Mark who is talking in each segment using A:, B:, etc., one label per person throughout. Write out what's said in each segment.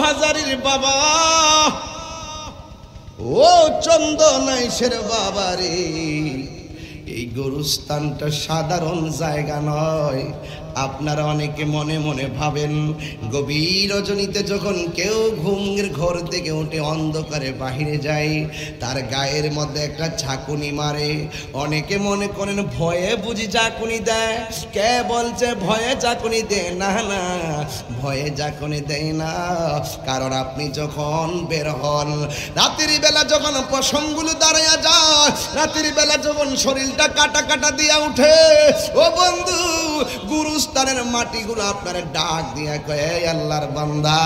A: হাজারির বাবা, ও চন্দনাইশের বাবা রে, এই গরুস্থানটা সাধারণ জায়গা নয়। আপনারা অনেকে মনে মনে ভাবেন গভীর রজনীতে যখন কেউ ঘুমের ঘর থেকে উঠে অন্ধকারে বাহিরে যায়, তার গায়ের মধ্যে একটা ঝাঁকুনি মারে। অনেকে মনে করেন ভয়ে বুঝি ঝাঁকুনি দেয়। কে বলছে ভয়ে ঝাঁকুনি দেয়? না না, ভয়ে ঝাঁকুনি দেয় না। কারণ আপনি যখন বের হন রাতের বেলা, যখন পশমগুলো দাঁড়াইয়া যায়, রাতের বেলা যখন শরীরটা কাটা কাটা দিয়া উঠে, ও বন্ধু, গুরুস্থানের মাটিগুলো আপনার ডাক দিয়া কয়, আল্লাহর বান্দা,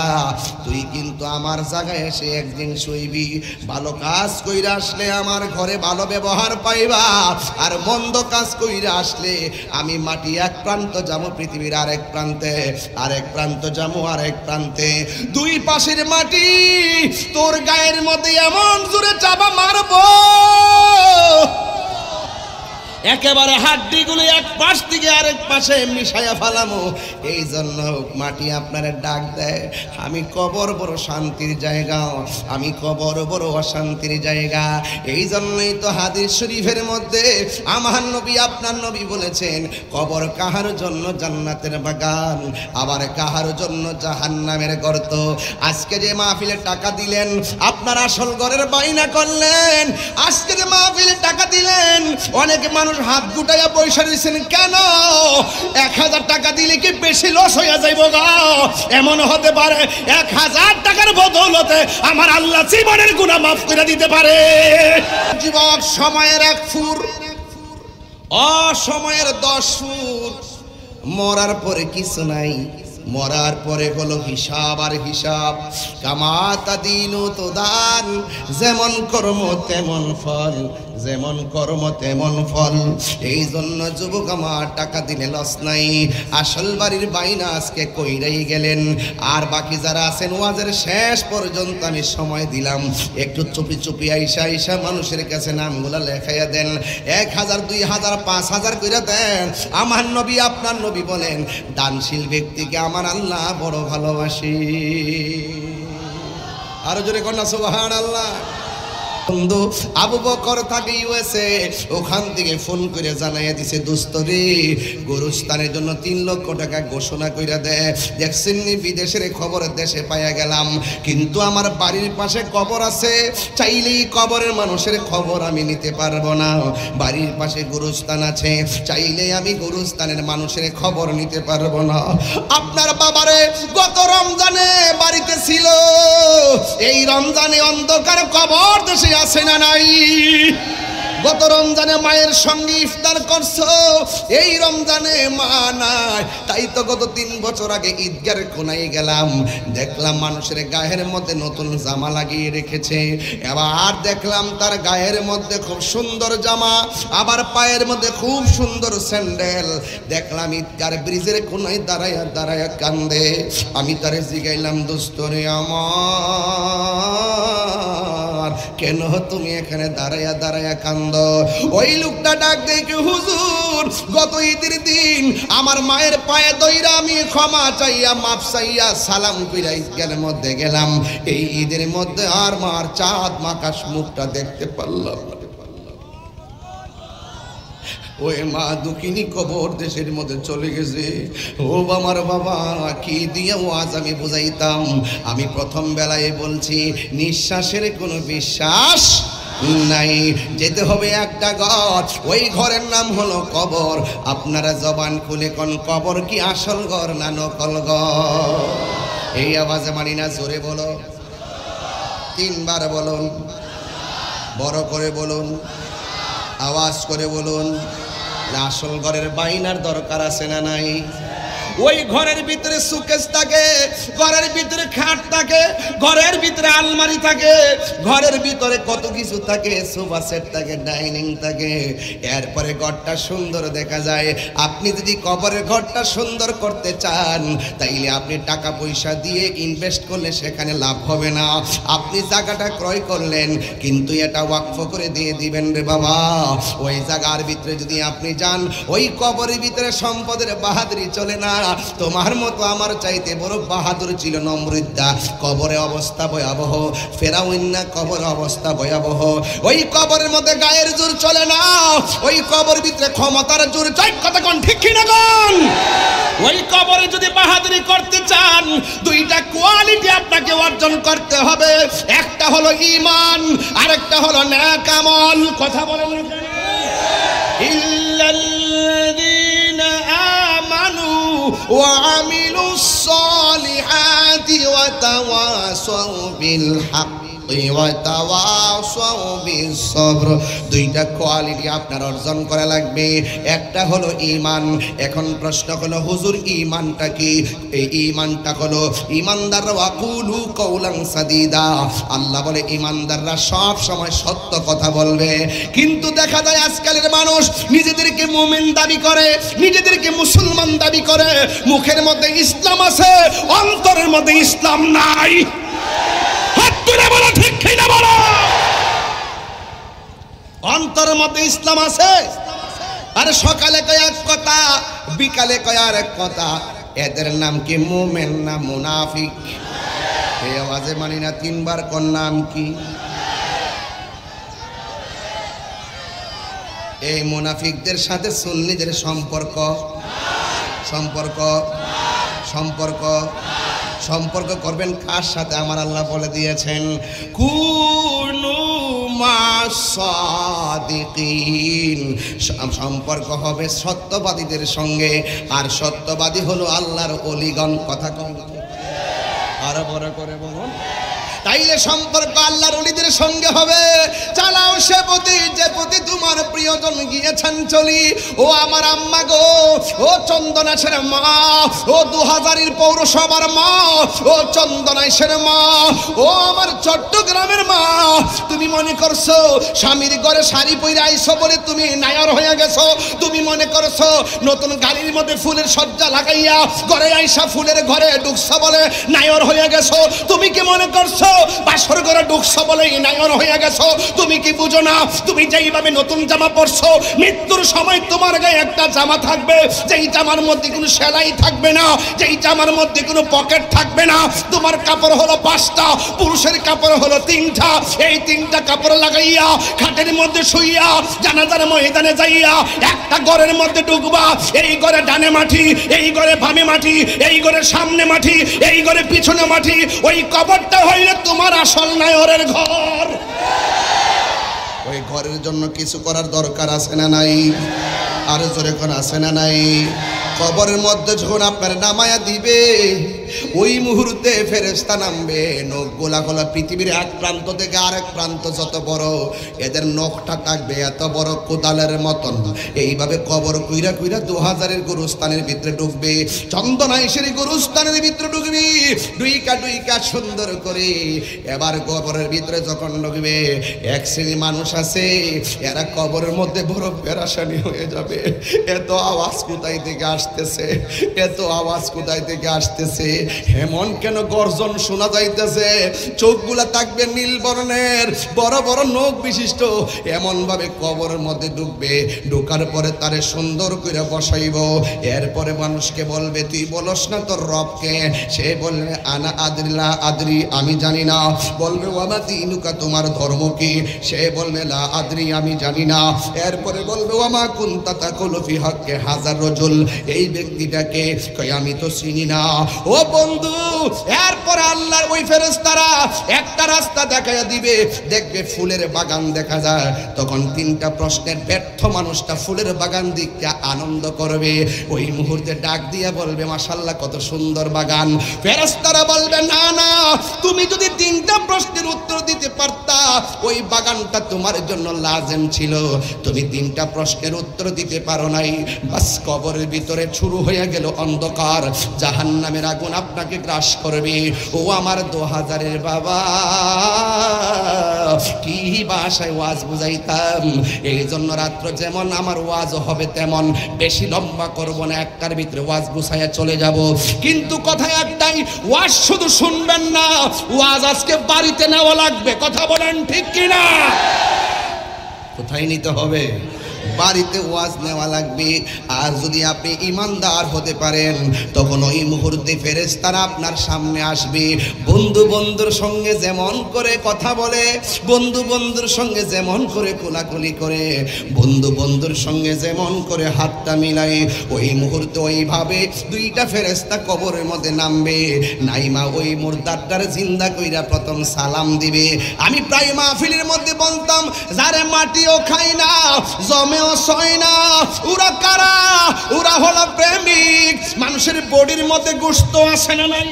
A: তুই কিন্তু আমার জায়গায় এসে একদিন শুইবি। ভালো কাজ কইরা আসলে আমার ঘরে ভালো ব্যবহার পাইবা, আর মন্দ কাজ কইরা আসলে আমি মাটি এক প্রান্ত যাবো পৃথিবীর আরেক প্রান্তে, আরেক প্রান্ত যাবো আরেক প্রান্তে। দুই পাশের মাটি তোর গায়ের মধ্যে এমন জোরে চাপা মারবো, একেবারে হাড্ডিগুলো এক পাশ থেকে আরেক পাশে মিশাইয়া ফেলামো। এই জন্য মাটি আপনার ডাক দেয়, আমি কবর বড় শান্তির জায়গা, আমি কবর বড় অশান্তির জায়গা। এই জন্যই তো হাদিস শরীফের মধ্যে আমার নবী, আপনার নবী বলেছেন, কবর কাহার জন্য জান্নাতের বাগান, আবার কাহার জন্য জাহান্নামের গর্ত। আজকে যে মাহফিলে টাকা দিলেন, আপনার আসল ঘরের বাইনা করলেন। আজকে যে মাহফিলে টাকা দিলেন, অনেকে মানুষ হাত গুটাইয়া পয়সা দিয়েছেন। কেন? 1000 টাকা দিলে কি বেশি লস হইয়া যাইব গা? এমন হতে পারে 1000 টাকার বদৌলতে আমার আল্লাহ জীবনের গুনাহ মাফ করে দিতে পারে। যুবক, সময়ের 1 ফুর, অসময়ের 10 ফুর। মরার পরে কিছু নাই, মরার পরে হলো হিসাব আর হিসাব। কামাতা দিন তো দান, যেমন কর্ম তেমন ফল, যেমন কর্ম তেমন ফল। এই জন্য যুবক আমার, টাকা দিলে লস নাই। আসল বাড়ির বাইনা আজকে কইরাই গেলেন। আর বাকি যারা আছেন, ওয়াজের শেষ পর্যন্ত আমি সময় দিলাম, একটু চুপি চুপি আইসা মানুষের কাছে নামগুলা লেখাইয়া দেন। 1000, 2000, 5000 কইরা দেন। আমার নবী, আপনার নবী বলেন, দানশীল ব্যক্তিকে আমার আল্লাহ বড় ভালোবাসি। আরো জোরে কন্যা সুবহানাল্লাহ। বন্ধু আবু বকর থাকে ইউএসএ, ওখান থেকে ফোন করে জানাইয়া দিছে, দোস্ত রে, গরুস্থানের জন্য 3 লক্ষ টাকা ঘোষণা কইরা দেয়। দেখছেন নি, বিদেশের খবর দেশে পাইয়া গেলাম, কিন্তু আমার বাড়ির পাশে কবর আছে, চাইলেই কবরের মানুষের খবর আমি নিতে পারবো না। বাড়ির পাশে গরুস্থান আছে, চাইলেই আমি গরুস্থানের মানুষের খবর নিতে পারবো না। আপনার বাবারে গত রমজানে বাড়িতে ছিল, এই রমজানে অন্ধকার কবর দেশে আছে না নাই? গত রমজানে মায়ের সঙ্গে ইফতার করছো, এই রমজানে মা নাই। তাই তো গত 3 বছর আগে ঈদগার কোনায় গেলাম, দেখলাম মানুষের গায়ের মধ্যে নতুন জামা লাগিয়ে রেখেছে। এবার দেখলাম তার গায়ের মধ্যে খুব সুন্দর জামা, আবার পায়ের মধ্যে খুব সুন্দর স্যান্ডেল। দেখলাম ঈদগার ব্রিজের কোনায় দাঁড়ায়া কান্দে। আমি তারে জিগাইলাম, দোস্ত রে আমার, কেন তুমি এখানে দাঁড়ায়া কান্দ? ওই লোকটা ডাক দেখে, হুজুর, গত ঈদের দিন আমার মায়ের পায়ে দইরা আমি ক্ষমা চাইয়া, মাপ চাইয়া, সালাম কইরা ঈদগার মধ্যে গেলাম। এই ঈদের মধ্যে আর মার চাঁদ মাকাশ মুখটা দেখতে পারলাম। ওই মা দুঃখিনী কবর দেশের মধ্যে চলে গেছে। ও আমার বাবা, কি দিয়ে ওয়াজ আমি বুঝাইতাম? আমি প্রথম বেলায় বলছি, নিঃশ্বাসের কোনো বিশ্বাস নাই, যেতে হবে একটা ঘর, ওই ঘরের নাম হলো কবর। আপনারা জবান খুলে কোন, কবর কি আসল ঘর না নকল ঘর? এই আওয়াজে মানি না, জোরে বলো, 3 বার বলুন, বড় করে বলুন, আওয়াজ করে বলুন। আসল ঘরের বাইনার দরকার আছে না নাই? ওই ঘরের ভিতরে সুকেস থাকে, ঘরের ভিতরে খাট থাকে, ঘরের ভিতরে আলমারি থাকে, ঘরের ভিতরে কত কিছু থাকে, সোফা সেট থাকে, ডাইনিং থাকে। এরপরে ঘরটা সুন্দর দেখা যায়। আপনি যদি কবরের ঘরটা সুন্দর করতে চান, তাইলে আপনি টাকা পয়সা দিয়ে ইনভেস্ট করলে সেখানে লাভ হবে না। আপনি জায়গাটা ক্রয় করলেন, কিন্তু এটা ওয়াকফ করে দিয়ে দিবেন রে বাবা। ওই জায়গার ভিতরে যদি আপনি যান, ওই কবরের ভিতরে সম্পদের বাহাদুরি চলে না। তোমার মতো আমার চাইতে বড় বাহাদুর ছিল নমরুদ্দা। কবরে অবস্থা ভয়াবহ, ফেরাউন না কবরের অবস্থা ভয়াবহ। ওই কবরের মধ্যে গায়ের জোর চলে না, ওই কবর ভিতরে ক্ষমতার জোর চাই। কথা কোন ঠিক কিনা কোন? ওই কবরে যদি বাহাদুরি করতে চান, দুইটা কোয়ালিটি আপনাকে অর্জন করতে হবে। একটা হলো ঈমান, আরেকটা হলো নেক আমল। কথা বলেন না, ইল্লাল্লাযীনা আমানু ওয়া আমিলুস সালিহাতি ওয়া তাওয়াসাউ বিল হক ওয়া তাওয়াসাউ বিস সবর। দুইটা কোয়ালিটি আপনার অর্জন করা লাগবে। একটা হলো ঈমান। এখন প্রশ্ন হলো হুজুর ঈমানটা কি? এই ঈমানটা হলো ঈমানদাররা ওয়াকুলু কওলান সাদীদা। আল্লাহ বলে ঈমানদাররা সব সময় সত্য কথা বলবে। কিন্তু দেখা যায় আজকালের মানুষ নিজেদেরকে মুমিন দাবি করে, নিজেদেরকে মুসলমান দাবি করে, মুখের মধ্যে ইসলাম আছে, অন্তরের মধ্যে ইসলাম নাই। ঠিক কিনা বলো? অন্তরের মধ্যে ইসলাম আছে, আর সকালে কয় এক কথা, বিকালে কয় আর এক কথা। এদের নাম কি মুমিন না মুনাফিক? এই আওয়াজে মানি না, তিনবার কোন নাম কি? এই মুনাফিকদের সাথে সুন্নিদের সম্পর্ক সম্পর্ক সম্পর্ক সম্পর্ক করবেন কার সাথে? আমার আল্লাহ বলে দিয়েছেন, কুনু মাসাদিকিন। সম্পর্ক হবে সত্যবাদীদের সঙ্গে, আর সত্যবাদী হলো আল্লাহর ওলিগণ। কথা কম, আরো বড় করে বলুন। তাইলে সম্পর্ক আল্লাহর ওলিদের সঙ্গে হবে। চালাও সে পথে যে পথে তোমার প্রিয়জন গিয়েছেন চলি। ও আমার আম্মা গো, ও চন্দনাশের মা, ও 2000-এর পৌরসভার মা, ও চন্দনাশের মা, ও আমার চট্টগ্রামের মা, তুমি মনে করছো স্বামীর ঘরে শাড়ি পরে আইছো বলে তুমি নায়র হয়ে গেছো? তুমি মনে করছো নতুন গাড়ির মধ্যে ফুলের সজ্জা লাগাইয়া ঘরে আইসা ফুলের ঘরে ঢুকছো বলে নায়র হয়ে গেছো? তুমি কি মনে করছো বাসর ঘরে ঢুকছো বলে নায়র হয়ে গেছো? তুমি কি বুঝো না, তুমি যেইভাবে নতুন জামা পরছো, মৃত্যুর সময় তোমার গায়ে একটা জামা থাকবে, যেই জামার মধ্যে কোনো সেলাই থাকবে না, যেই জামার মধ্যে কোনো পকেট থাকবে না। তোমার কাপড় হলো 5টা, পুরুষের কাপড় হলো 3টা। এই 3টা কাপড় লাগাইয়া খাটের মধ্যে শুইয়া জানাজার ময়দানে যাইয়া একটা ঘরের মধ্যে ঢুকবা। এই ঘরে ডানে মাটি, এই ঘরে বামে মাটি, এই ঘরে সামনে মাটি, এই ঘরে পিছনে মাটি। ওই কবরটা হইলে তোমার আসল নায়রের ঘর। ওই ঘরের জন্য কিছু করার দরকার আছে না নাই? আর জোরে কোন আছে না নাই? কবরের মধ্যে যখন আপনার নামায়া দিবে, ওই মুহূর্তে ফেরেশতা নামবে। নখ গোলা গোলা, পৃথিবীর এক প্রান্ত থেকে আরেক প্রান্ত যত বড়, এদের নখটা থাকবে এত বড় কোদালের মতন। এইভাবে কবর কইরা কইরা 2000-এর গুরুস্থানের ভিতরে ঢুকবে, চন্দনাইশের গুরুস্থানের ভিতরে ঢুকবি, ডুইকা ডুইকা সুন্দর করে। এবার কবরের ভিতরে যখন ঢুকবে, এক শ্রেণী মানুষ আছে, এরা কবরের মধ্যে বড় পেরেশানি হয়ে যাবে। এত আওয়াজ কোথায় থেকে আসতেছে, এত আওয়াজ কোথায় থেকে আসতেছে, এমন কেন গর্জন শোনা যাইতেছে? চোখগুলা থাকবে নীল বর্ণের, বড় বড় নখ বিশিষ্ট। এমন ভাবে কবরের মধ্যে ঢুকবে, ঢোকার পরে তারে সুন্দর করে বসাইব। এরপরে মানুষকে বলবে, তুই বলস না তোর রবকে? সে বলবে, আনা আদরিলা আদরি, আমি জানি না। বলবে, ওয়ামা দিনুকা, তোমার ধর্ম কি? সে বলবে, লা আদরি, আমি জানি না। এরপরে বলবে, ওয়ামা কুনতা তাকুলু ফি হাক্কি হাজার রাজুল, এই ব্যক্তিটাকে কই আমি তো চিনি না। ও বন্ধু, এরপর আল্লাহর ওই ফেরেশতারা একটা রাস্তা দেখাইয়া দিবে, দেখবে ফুলের বাগান দেখা যায়। তখন 3টা প্রশ্নের ব্যর্থ মানুষটা ফুলের বাগান দেখতে আনন্দ করবে। ওই মুহূর্তে ডাক দিয়া বলবে, মাশাআল্লাহ, কত সুন্দর বাগান। ফেরেশতারা বলবে, না না, তুমি যদি 3টা প্রশ্নের উত্তর দিতে পারতা, ওই বাগানটা তোমার জন্য লাজেম ছিল। তুমি 3টা প্রশ্নের উত্তর দিতে পারো নাই। বাস, কবরের ভিতরে শুরু হয়ে গেল অন্ধকার, জাহান্নামের আগুন আপনাকে গ্রাস করবে। ও আমার 2000-এর বাবা, কি ভাষায় ওয়াজ বুঝাইতাম। এই জন্য রাত্র যেমন আমার ওয়াজ হবে তেমন, বেশি লম্বা করব না, একটার ভিতরে ওয়াজ বুঝাইয়া চলে যাব। কিন্তু কথা একটাই, ওয়াজ শুধু শুনবেন না, ওয়াজ আজকে বাড়িতে নেওয়া লাগবে। কথা বলেন ঠিক কিনা? কোথায় নিতে হবে? বাড়িতে ওয়াজ নেওয়া লাগবে। আর যদি আপনি ইমানদার হতে পারেন তখন ওই মুহূর্তে ফেরেশতারা আপনার সামনে আসবে। বন্ধু বন্ধুর সঙ্গে যেমন করে কথা বলে, বন্ধু বন্ধুর সঙ্গে যেমন করে কোলাকুলি করে, বন্ধু বন্ধুর সঙ্গে যেমন করে হাতটা মিলাই, ওই মুহূর্তে ওইভাবে দুইটা ফেরেশতা কবরের মধ্যে নামবে। নাইমা ওই মুর্দারটার জিন্দা কইরা প্রথম সালাম দিবে। আমি প্রায় মাহফিলের মধ্যে বলতাম, যারে মাটিও খায় না জমেও সয় না, ওরা কারা? ওরা হলো প্রেমিক। মানুষের বডির মধ্যে গোশত আছে না নাই?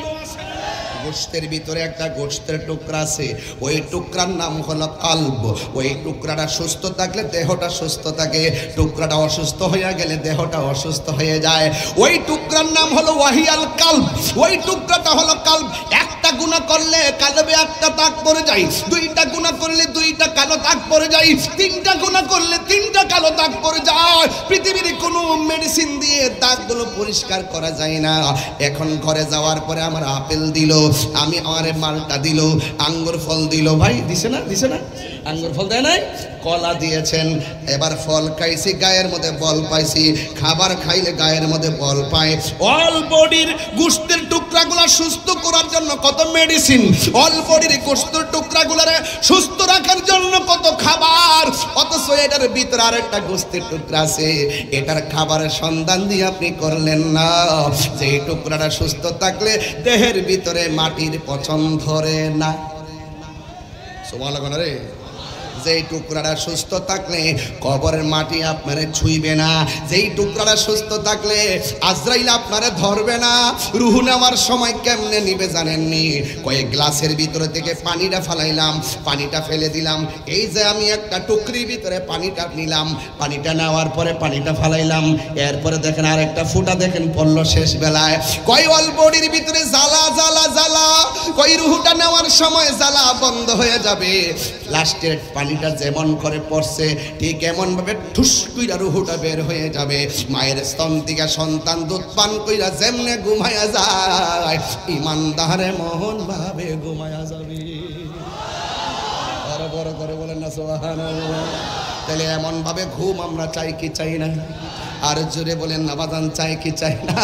A: গোশতের ভিতরে একটা গোশতের টুকরা আছে, ওই টুকরার নাম হলো কলব। ওই টুকরাটা সুস্থ থাকলে দেহটা সুস্থ থাকে, টুকরাটা অসুস্থ হয়ে গেলে দেহটা অসুস্থ হয়ে যায়। ওই টুকরার নাম হলো ওয়াহিয়াল কলব। ওই টুকরাটা হলো কলব। একটা গুনাহ করলে কালবে একটা দাগ পড়ে যায়, দুইটা গুনাহ করলে দুইটা কালো দাগ পড়ে যায়, তিনটা গুনাহ করলে তিনটা কালো দাগ পড়ে যায়। পৃথিবীর কোনো মেডিসিন দিয়ে দাগগুলো পরিষ্কার করা যায় না। এখন ঘরে যাওয়ার পরে আমার আপেল দিল, আমি আমারে মালটা দিল, আঙ্গুর ফল দিল। ভাই দিছে না? দিছে না? আঙ্গুর ফল দেয় নাই? কলা দিয়েছেন। এবার ফল খাইছি, গায়ের মধ্যে বল পাইছি। খাবার খাইলে গায়ের মধ্যে বল পায়। অল বডির গোশতের টুকরাগুলো সুস্থ করার জন্য কত মেডিসিন, অল বডির গোশতের টুকরাগুলোরে সুস্থ রাখার জন্য কত খাবার। অথচ এটার ভিতরে আরেকটা গোশতের টুকরা আছে, এটার খাবারের সন্ধান দিয়ে আপনি করলেন না। যে টুকরাটা সুস্থ থাকলে দেহের ভিতরে মাটির পচন ধরে না। সুবহানাল্লাহ রে। যেই টুকরাটা সুস্থ থাকলে কবরের মাটি আপনারে ছুঁইবে না। যেই টুকরাটা সুস্থ থাকলে আজরাইল আপনারে ধরবে না। রুহ নেওয়ার সময় কেমনে নিবে জানেননি? কয়েক গ্লাসের ভিতরে থেকে পানিটা ফালাইলাম, পানিটা ফেলে দিলাম। এই যে আমি একটা টুকরির ভিতরে পানিটা নিলাম, পানিটা নেওয়ার পরে পানিটা ফালাইলাম, এরপরে দেখেন আর একটা ফুটা দেখেন পড়লো শেষ বেলায়। কয় অল বডির ভিতরে জ্বালা জ্বালা জ্বালা, কই রুহটা নেওয়ার সময় জ্বালা বন্ধ হয়ে যাবে। লাস্টের পানিটা যেমন করে পড়ছে ঠিক এমন ভাবে ঠুস কইরা রুহটা বের হয়ে যাবে। মায়ের স্তন থেকে সন্তান দুধ পান কইরা যেমনে ঘুমায়া যায়, ইমানদারে মোহন ভাবে ঘুমায়া যাবে। বড় বড় করে বলেন না সুবহানাল্লাহ। তাহলে এমন ভাবে ঘুম আমরা চাই কি চাই না? আর জোরে বলেন না বাজান, চাই কি চাই না?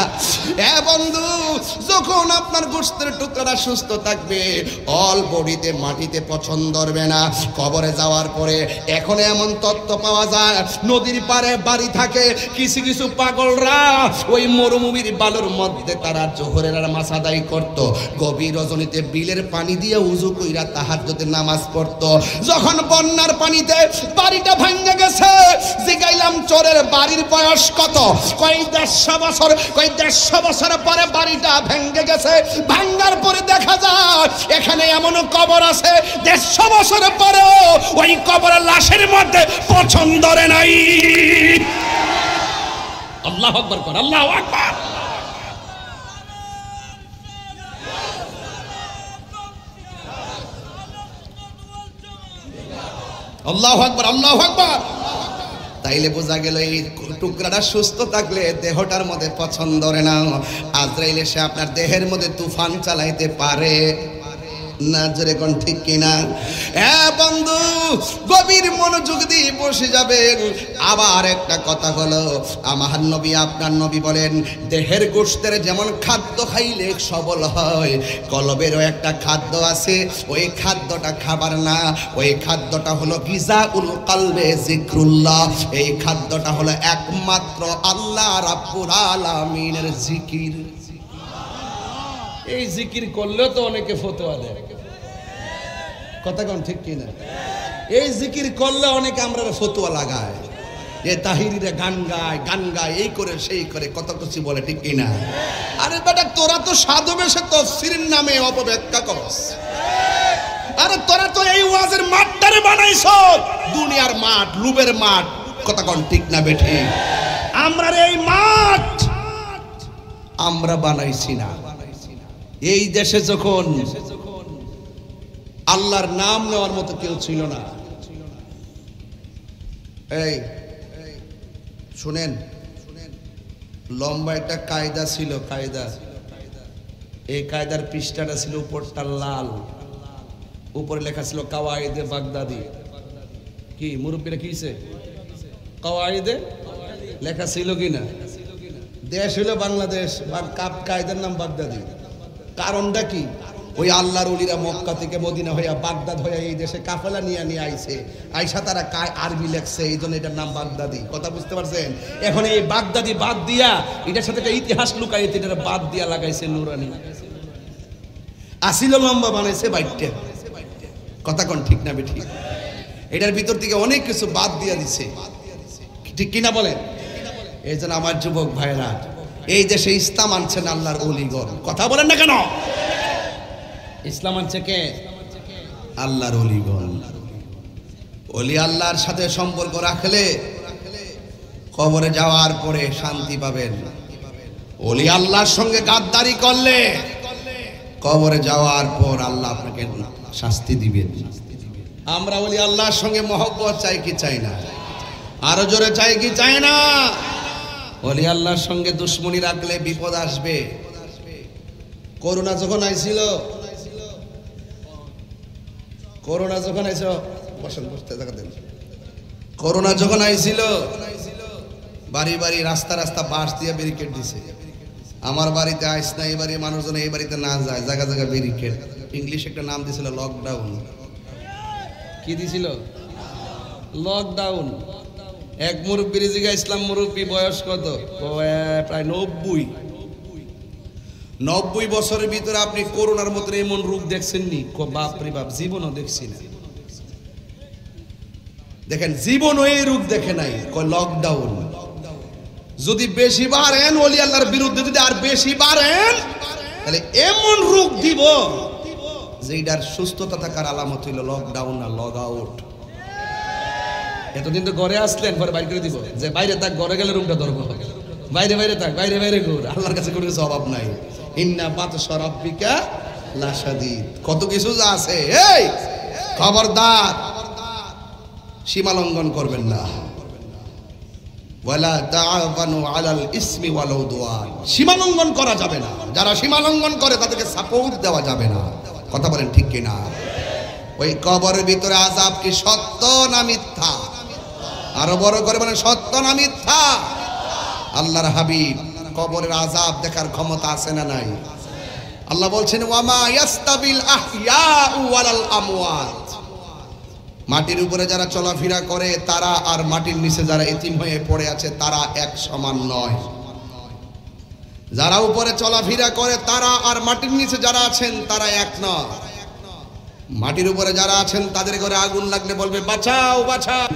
A: এ বন্ধু, যখন আপনার গোশতের টুকরাটা সুস্থ থাকবে, অল বডিতে মাটিতে পচন ধরবে না। কবরে যাওয়ার পরে এখন এমন তত্ত্ব পাওয়া যায়, নদীর পাড়ে বাড়ি থাকে কিছু কিছু পাগলরা, ওই মরুভূমির বালুর মধ্যে তারা জোহরের নামাজ আদায় করত। গভীর রজনীতে বিলের পানি দিয়ে উযু কইরা তাহাজ্জুদের নামাজ পড়ত। যখন বন্যার পানিতে বাড়িটা ভাঙে গেছে, জিগাইলাম চোরের বাড়ির বয়স কত? কই 150 বছর। কই 150 বছর পরে বাড়িটা ভেঙে গেছে। ভাঙার পরে দেখা যায় এখানে এমন কবর আছে 150 বছর পরেও ওই কবরের লাশের মধ্যে পচন ধরে নাই। আল্লাহু আকবার কর, আল্লাহু আকবার। আল্লাহু আকবার, আল্লাহু আকবার। তাইলে বোঝা গেল এই টুকরাটা সুস্থ থাকলে দেহটার মধ্যে পছন্দ ধরে না। আজরাইল এসে আপনার দেহের মধ্যে তুফান চালাইতে পারে না। জোরে কোন ঠিক কিনা? হ্যাঁ বন্ধু, গভীর মনোযোগ দিয়ে বসে যাবেন। আবার একটা কথা হলো, আমার নবী আপনার নবী বলেন, দেহের গোশতের যেমন খাদ্য খাইলে সবল হয়, কলবেরও একটা খাদ্য আছে। ওই খাদ্যটা খাবার না, ওই খাদ্যটা হলো গিজাউল কলবে জিক্রুল্লাহ। এই খাদ্যটা হলো একমাত্র আল্লাহ রাব্বুল আলামিনের জিকির। এই জিকির করলেও তো অনেকে ফতোয়া দেয়, কথা কোন ঠিক কিনা? এই জিকির করলে অনেকে আমরা ফতোয়া লাগায়, যে তাহিরিরা গান গায় এই করে সেই করে কত কিছু বলে, ঠিক কিনা? আরে বেটা, তোরা তো সাধু বেশে তাফসীরের নামে অপব্যাখ্যা করস। আরে তোরা তো এই ওয়াজের মাঠটারে বানাইছ দুনিয়ার মাঠ, লুবের মাঠ, কথা কোন ঠিক না বেঠি? আমরা এই মাঠ আমরা বানাইছি না। এই দেশে যখন আল্লাহর নাম নেওয়ার মতো কেউ ছিল না, এই শুনেন, লম্বা একটা কায়দা ছিল, কায়দা। এই কায়দার পৃষ্ঠাটা ছিল উপরটা লাল, উপরে লেখা ছিল কাওয়াইদে বাগদাদি। কি মুরব্বীরা কিছে? কওয়াইদে লেখা ছিল কিনা? দেশ হলো বাংলাদেশ, কায়দার নাম বাগদাদি। কারণটা কি? ওই আল্লাহর ওলিরা মক্কা থেকে মদিনা হইয়া বাগদাদ হইয়া এই দেশে কাফেলা নিয়ে আইছে, আইসা তারা আরবি লেখছে, এই জন্য এটার নাম বাগদাদি। কথা বুঝতে পারছেন? এখন এই বাগদাদি বাদ দিয়া এটার সাথে একটা ইতিহাস লুকাইতে এটা বাদ দিয়া লাগাইছে নুরানি। আসিল লম্বা বানাইছে বাইটটা। কথা কোন ঠিক না বেঠিক? এটার ভিতর থেকে অনেক কিছু বাদ দিয়া দিছে, ঠিক কিনা বলেন? এই জন্য আমার যুবক ভাইরা, এই দেশে ইসলাম আনছেন আল্লাহর ওলিগণ। কথা বলেন না কেন? ইসলাম আনছে কে? আল্লাহর ওলিগণ। ওলি আল্লাহর সাথে সম্পর্ক রাখলে কবরে যাওয়ার পরে শান্তি পাবেন। ওলি আল্লাহর সঙ্গে গাদ্দারি করলে কবরে যাওয়ার পর আল্লাহ আপনাকে শাস্তি দিবেন। আমরা ওলি আল্লাহর সঙ্গে মহব্বত চাই কি চাই না? আরো জোরে চাই কি চাই না? ওলি আল্লাহর সঙ্গে দুশ্মনী রাখলে বিপদ আসবে। করোনা যখন আইছিল, করোনা যখন আইছিল, বসেন বসতে জায়গা দেন। করোনা যখন আইছিল, বাড়ি বাড়ি রাস্তা রাস্তা বাঁশ দিয়ে ব্যারিকেড দিছে। আমার বাড়িতে আইস না, এই বাড়ির মানুষজন এই বাড়িতে না যায়, জায়গা জায়গা ব্যারিকেড। ইংলিশ একটা নাম দিছিল লকডাউন। কি দিছিল? লকডাউন। এক মুরব্বীর জিগা ইসলাম মুরব্বী বয়স কত? প্রায় 90 বছরের ভিতরে আপনি করোনার মতো এমন রোগ দেখছেননি? বাপরে বাপ, জীবনও দেখছি না। দেখেন, জীবনও এই রোগ দেখে নাই। লকডাউন। যদি বেশি বাড়েন ওলি আল্লাহর বিরুদ্ধে, যদি আর বেশি বাড়েন, তাহলে এমন রোগ দিব যে এটার সুস্থতা থাকার আলামত হইল লকডাউন না লগ আউট। এতদিন তো ঘরে আসলেন, পরে বাইরে করে দিব যে বাইরে থাক, ঘরে গেলে রুমটা ধরবো। বাইরে বাইরে থাক, বাইরে বাইরে ঘুর। আল্লাহর কাছে কোনো কিছু অভাব নাই। ইন্না বাতশা রাব্বিকা লাশাদীদ। কত কিছু যা আছে। এই খবরদার, সীমা লঙ্ঘন করবেন না। ওয়ালা তাআওয়ানু আলাল ইসমি ওয়াল উদওয়ান। সীমা লঙ্ঘন করা যাবে না। যারা সীমা লঙ্ঘন করে তাদেরকে সাপোর্ট দেওয়া যাবে না। কথা বলেন ঠিক কিনা? ওই কবরের ভিতরে আযাব কি সত্য না মিথ্যা? আরো বড় করে বলেন, সত্য না মিথ্যা? আল্লাহর হাবিব কবরের আযাব দেখার ক্ষমতা আছে না নাই? আল্লাহ বলছেন, ওয়ামা ইয়াস্তাবিল আহইয়াউ ওয়ালাল আমওয়াত। মাটির উপরে যারা চলাফেরা করে তারা আর মাটির নিচে যারা এতিম হয়ে পড়ে আছে তারা এক সমান নয়। যারা উপরে চলাফেরা করে তারা আর মাটির নিচে যারা আছেন তারা এক নয়। মাটির উপরে যারা আছেন তাদের ঘরে আগুন লাগলে বলবে বাঁচাও বাঁচাও।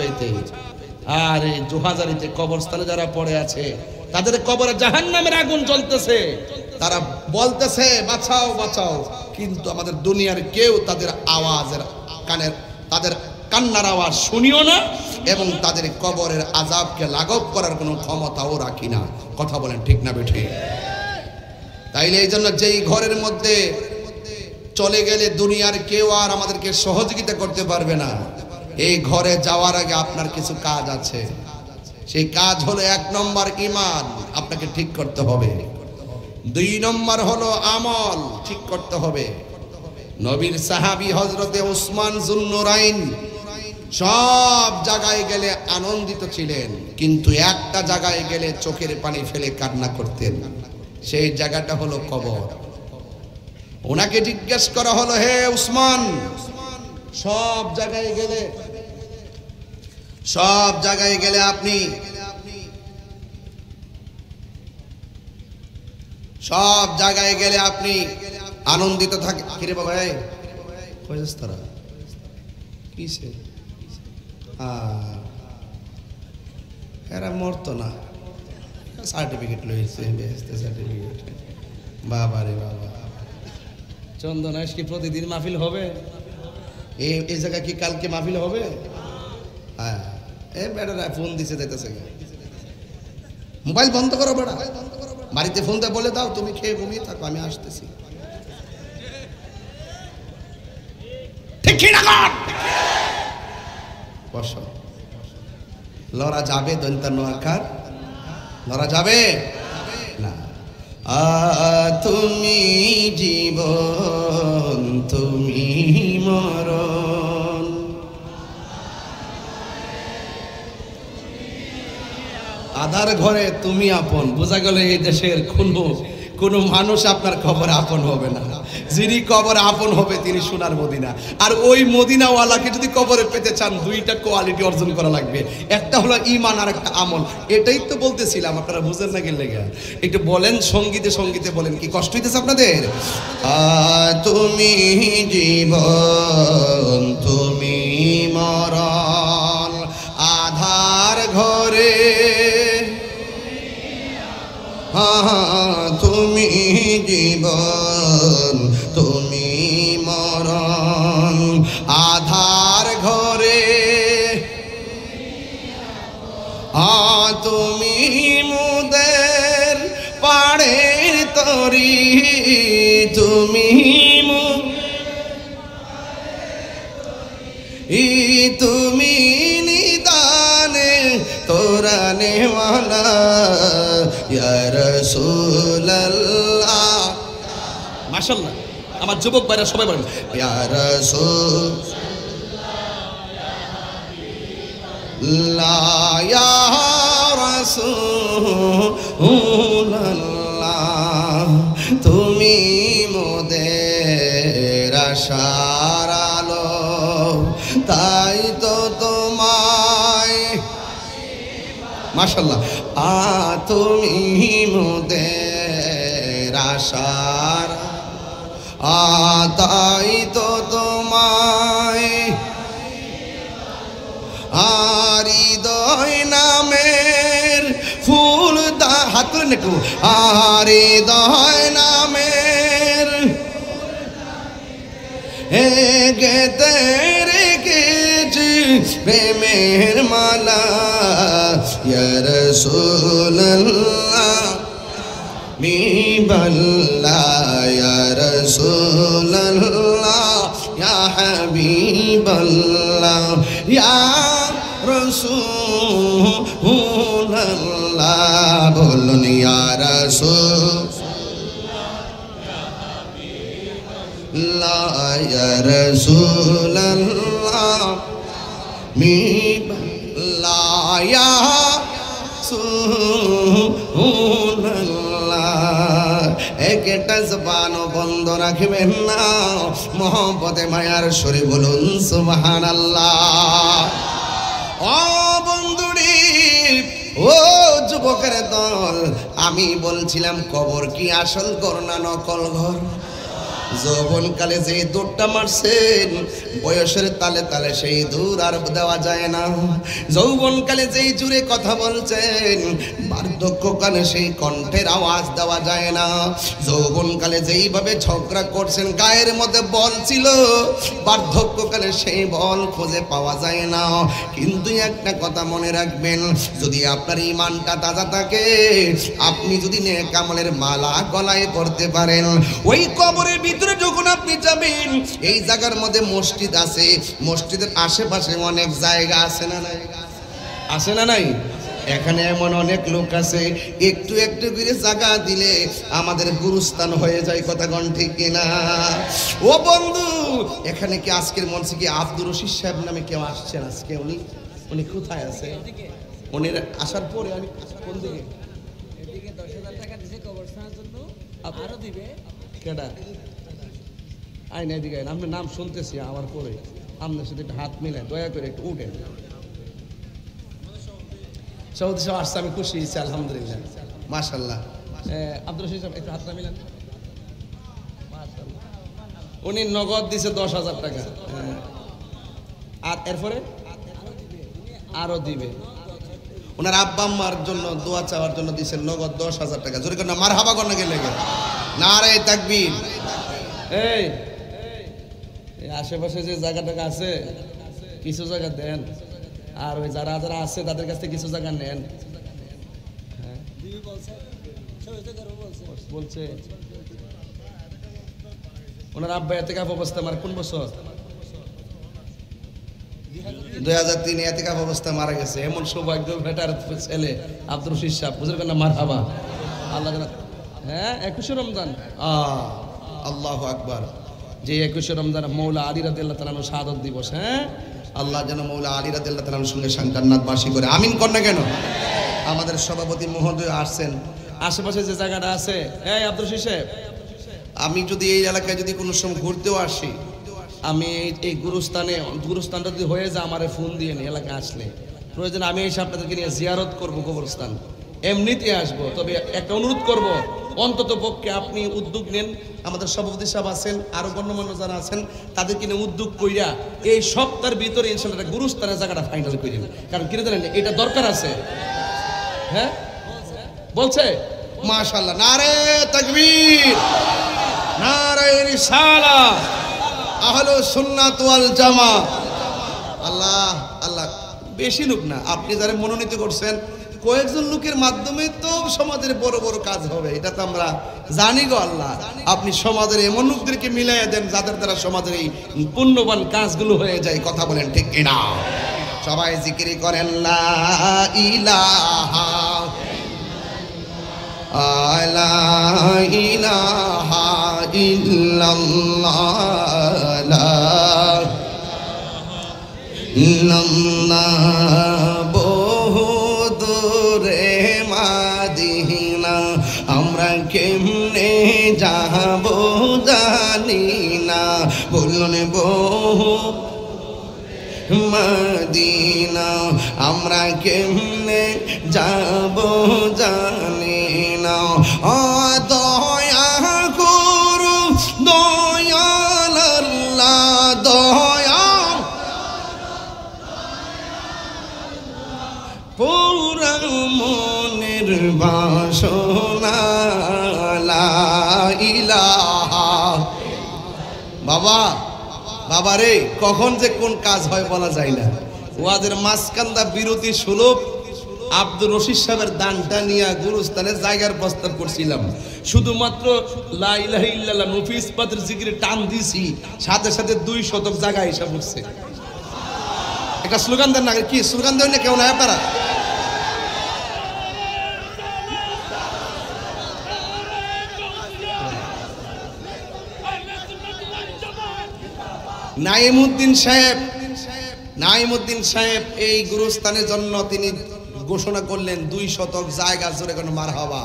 A: আর এই জোহাজারিতে কবরস্থানে যারা পড়ে আছে তাদের কবরে জাহান্নামের আগুন জ্বলতেছে, তারা বলতেছে বাঁচাও বাঁচাও, কিন্তু আমাদের দুনিয়ার কেউ তাদের আওয়াজের তাদের কান্নার আওয়াজ শুনিও না, এবং তাদের কবরের আযাবকে লাঘব করার কোনো ক্ষমতাও রাখি না। কথা বলেন ঠিক না বেঠিক? তাইলে এই জন্য যেই ঘরের মধ্যে চলে গেলে দুনিয়ার কেউ আর আমাদেরকে সহযোগিতা করতে পারবে না, এই ঘরে যাওয়ার আগে আপনার কিছু কাজ আছে। সেই কাজ হলো 1 নম্বর ঈমান, আপনাকে ঠিক করতে হবে। 2 নম্বর হলো আমল ঠিক করতে হবে। নবীর সাহাবী হযরতে উসমান যুন্নুরাইন সব জায়গায় গেলে আনন্দিত ছিলেন, কিন্তু একটা জায়গায় গেলে চোখের পানি ফেলে কান্না করতেন। সেই জায়গাটা হলো কবর। ওনাকে জিজ্ঞেস করা হলো, হে উসমান, সব জায়গায় গেলে আপনি সব জায়গায় গেলে আপনি আনন্দিত থাকেন। কিরে বাবা, তোরা কিসে এরা মরতো না, সার্টিফিকেট লইছে, সার্টিফিকেট। বাবা রে বাবা, চন্দন কি প্রতিদিন মাহফিল হবে? এই জায়গায় কি কালকে মাহফিল হবে? হ্যাঁ, এ বেটারা ফোন দিছে যাইতেছে। মোবাইল বন্ধ করো বেটা, বাড়িতে ফোন দিয়ে বলে দাও তুমি খেয়ে ঘুমিয়ে থাকো, আমি আসতেছি। ঠিক কি না? বসো। লড়া যাবে দন্তা নোয়াকার? লড়া যাবে না। তুমি জীবন, তুমি মরণ, আধার ঘরে তুমি আপন। বোঝা গেল এই দেশের কোনো মানুষ আপনার কবরে আপন হবে না। যিনি কবরে আপন হবে তিনি সোনার মদিনা। আর ওই মদিনাওয়ালাকে যদি কবরে পেতে চান দুইটা কোয়ালিটি অর্জন করা লাগবে, একটা হলো ঈমান আর একটা আমল। এটাই তো বলতেছিলাম, আপনারা বুঝেন না গেলে একটু বলেন সঙ্গীতে বলেন, কি কষ্ট হইতেছে আপনাদের? তুমি জীবন তুমি মরণ আধার ঘরে, তুমি জীবন তুমি মরণ আধার ঘরে, তুমি মুদের পাড়ের তরি, তুমি তুমি নিদানে তোরানে ওয়ালা ইয়া রাসূলুল্লাহ। মাশাআল্লাহ, আমার যুবক ভাইরা সবাই বলেন ইয়া রাসূলুল্লাহ ইয়া রাসূলুল্লাহ, তুমি মোদের আশার আলো, তাই তো তোমায় মাশাআল্লাহ তুমি মোদের আশার, তাই তো তোমায় হৃদয় নামের ফুল হাত করে নেকু, হৃদয় নামের গেতে রেখেছি প্রেমের মালা, ইয়া রাসূলুল্লাহ হাবিবাল্লাহ, ইয়া রাসূলুল্লাহ ইয়া হাবিবাল্লাহ, ইয়া রাসূলুল্লাহ, বলুন ইয়া রাসূলুল্লাহ ইয়া রাসূলুল্লাহ হাবিবাল্লাহ, ইয়া রাসূলুল্লাহ। একটা জবানও বন্ধ রাখবেন না, মহব্বতে মায়ার সুরে বলুন সুবহানাল্লাহ। ও বন্ধুরি, ও যুবকের দল, আমি বলছিলাম কবর কি আসল ঘর না নকল ঘর? যৌবনকালে যে দৌড়টা মারছেন, বয়সের তালে তালে সেই দূর আর দেওয়া যায় না। যৌবনকালে যেই জুড়ে কথা বলছেন, বার্ধক্যকালে সেই কণ্ঠের আওয়াজ দেওয়া যায় না। যৌবনকালে যেইভাবে ঝগড়া করছেন, গায়ের মধ্যে বল ছিল, বার্ধক্যকালে সেই বল খুঁজে পাওয়া যায় না। কিন্তু একটা কথা মনে রাখবেন, যদি আপনার ঈমানটা তাজা থাকে, আপনি যদি নেক আমলের মালা গলায় পরতে পারেন, ওই কবরের ভিতরে যখন আপনি যাবেন, এই জায়গার মধ্যে মসজিদ আছে, মসজিদের আশেপাশে অনেক জায়গা আছে না নাই? আছে না নাই? এখানে এমন অনেক লোক আছে, একটু একটু করে জায়গা দিলে আমাদের গুরুস্থান হয়ে যায়। কথা কোন ঠিক কিনা? ও বন্ধু, এখানে কি আজকের মঞ্চে কি আব্দুর রশিদ সাহেব নামে কেউ আসছেন আজকে? উনি কোথায় আছে? উনি আসার পরে আমি কোন দিকে? এদিকে 10,000 টাকা দিয়েছে কবরস্থানের জন্য, আরো দিবে। কেডা? আইন এদিকে, আপনার নাম শুনতেছি আমার পরে, আপনার সাথে একটু হাত মিলে দয়া করে একটু উঠেন। সৌদি সাহেব আসছে, আমি খুশি হয়েছি আলহামদুলিল্লাহ, মাশাআল্লাহ। আব্দুর রশিদ সাহেব একটু হাতটা মিলেন। উনি নগদ দিছে 10,000 টাকা, আর এরপরে আরো দিবে। ওনার আব্বা আম্মার জন্য দোয়া চাওয়ার জন্য দিয়েছেন নগদ 10,000 টাকা। জোরে করে মারহাবা করতে গেলে নারে তাকবীর। এই আশেপাশে যে জায়গাটা আছে, কিছু জায়গা দেন, আর ওই যারা যারা আছে তাদের কাছ থেকে কিছু জায়গা নেন। বলছে ওনার আব্বা এতেকাফ অবস্থা, আমার কোন বছর? 2003 এতেকাফ অবস্থা মারা গেছে। এমন সৌভাগ্য বেটার ছেলে আব্দুর রশিদ সাহেব, বুঝলেন না? মারহাবা। আল্লাহ, হ্যাঁ 21 রমজান, আল্লাহু আকবার। যে 21 রমজান মৌলা আলী রাদিয়াল্লাহু তাআলা শাহাদাত দিবস। হ্যাঁ, আল্লাহ যেন মৌলা আলী রাদিয়াল্লাহু তাআলার সঙ্গে জান্নাতবাসী করে। আমিন কর না কেন? আমাদের সভাপতি মহোদয় আসছেন। আশেপাশে যে জায়গাটা আছে, এই আব্দুল রশিদ সাহেব, আমি যদি এই এলাকায় যদি কোনো সময় ঘুরতেও আসি, আমি এই গুরুস্থানটা যদি হয়ে যায় আমারে ফোন দিয়ে নি, এলাকায় আসলে প্রয়োজন আমি এসে আপনাদেরকে নিয়ে জিয়ারত করবো কবরস্থান, এমনিতে আসবো। তবে একটা অনুরোধ করব, অন্তত পক্ষে আপনি উদ্যোগ নেন। আমাদের সভাপতি সাহেব আছেন, আরো গণ্যমান্য যারা আছেন, তাদেরকে নিয়ে উদ্যোগ কইরা এই সপ্তাহের ভিতরে ইনশাআল্লাহ গুরুস্থানের জায়গাটা ফাইনাল করে দিন। কারণ কি জানেন, এটা দরকার আছে। হ্যাঁ বলছে মাশাআল্লাহ, নারে তাকবীর, নারে রিসালাত, আহলুস সুন্নাত ওয়াল জামাত। আল্লাহ আল্লাহ, বেশি লোক না, আপনি যারা মনোনীত করছেন কয়েকজন লোকের মাধ্যমে তো সমাজের বড় বড় কাজ হবে, এটা তো আমরা জানি গো আল্লাহ। আপনি সমাজের এমন লোকদেরকে মিলাইয়া দেন যাদের দ্বারা সমাজের এই পুণ্যবান কাজগুলো হয়ে যায়। কথা বলেন ঠিক কিনা? সবাই জিকির করেন লা ইলাহা লা ইলাহা ইল্লাল্লাহ লা ইল্লাল্লাহ। আমরা কেমনে যাব জানি না, বলুন বহু মদিনা আমরা কেমনে যাব জানি না। ও দয়া করু দয়াল আল্লাহ, দয়া পুরা মনের বাসনা লা ইলাহা। বাবা বাবা রে, কখন যে কোন কাজ হয় বলা যায় না। ওয়াদের মাঝখান্দা বিরতি সুলভ আব্দুর রশিদ সাহেবের দানটা নিয়ে গুরুস্থানের জায়গার প্রস্তাব করছিলাম। শুধুমাত্র লা ইলাহা ইল্লাল্লাহ নফিস পাতের জিকিরে টান দিছি, সাথে সাথে 2 শতক জায়গা হিসাব হচ্ছে। একটা স্লোগান দেন না, কি স্লোগান দেন না কেউ না আপনারা? নাইমুদ্দিন সাহেব এই গুরুস্থানের জন্য তিনি ঘোষণা করলেন 2 শতক জায়গা। জোরে কোনো মারহাবা।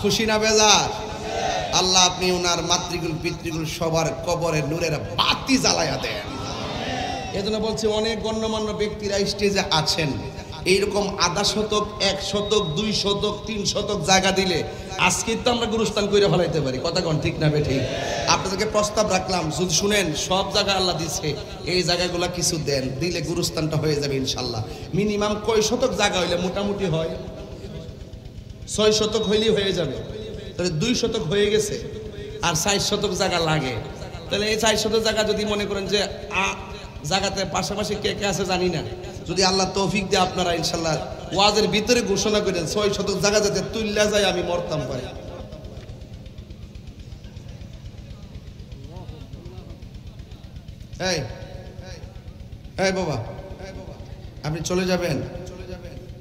A: খুশি না বেজার? আল্লাহ আপনি ওনার মাতৃকুল পিতৃকুল সবার কবরে নূরের বাতি জ্বালায়া দেন। এজন্য বলছি, অনেক গণ্যমান্য ব্যক্তিরা স্টেজে আছেন, এইরকম 1/2 শতক 1 শতক 2 শতক 3 শতক জায়গা দিলে আজকে তো আমরা গুরুস্থান কইরা ফেলাইতে পারি। কথা কোন ঠিক না বেঠিক? আপনাদেরকে প্রস্তাব রাখলাম, যদি শুনেন সব জায়গা আল্লাহ দিচ্ছে, এই জায়গাগুলো কিছু দেন, দিলে গুরুস্থানটা হয়ে যাবে ইনশাল্লাহ। মিনিমাম কয় শতক জায়গা হইলে মোটামুটি হয়? 6 শতক হইলেই হয়ে যাবে। তাহলে 2 শতক হয়ে গেছে, আর 4 শতক জায়গা লাগে। তাহলে এই 4 শতক জায়গা যদি মনে করেন যে জায়গাতে পাশাপাশি কে কে আছে জানি না, যদি আল্লাহ তৌফিক দেয় আপনারা ইনশাল্লাহ ওয়াজের ভিতরে ঘোষণা করেন 6 শতক জায়গা যাতে তুল্লা যায়, আমি মরতাম পারি। এই বাবা, আপনি চলে যাবেন,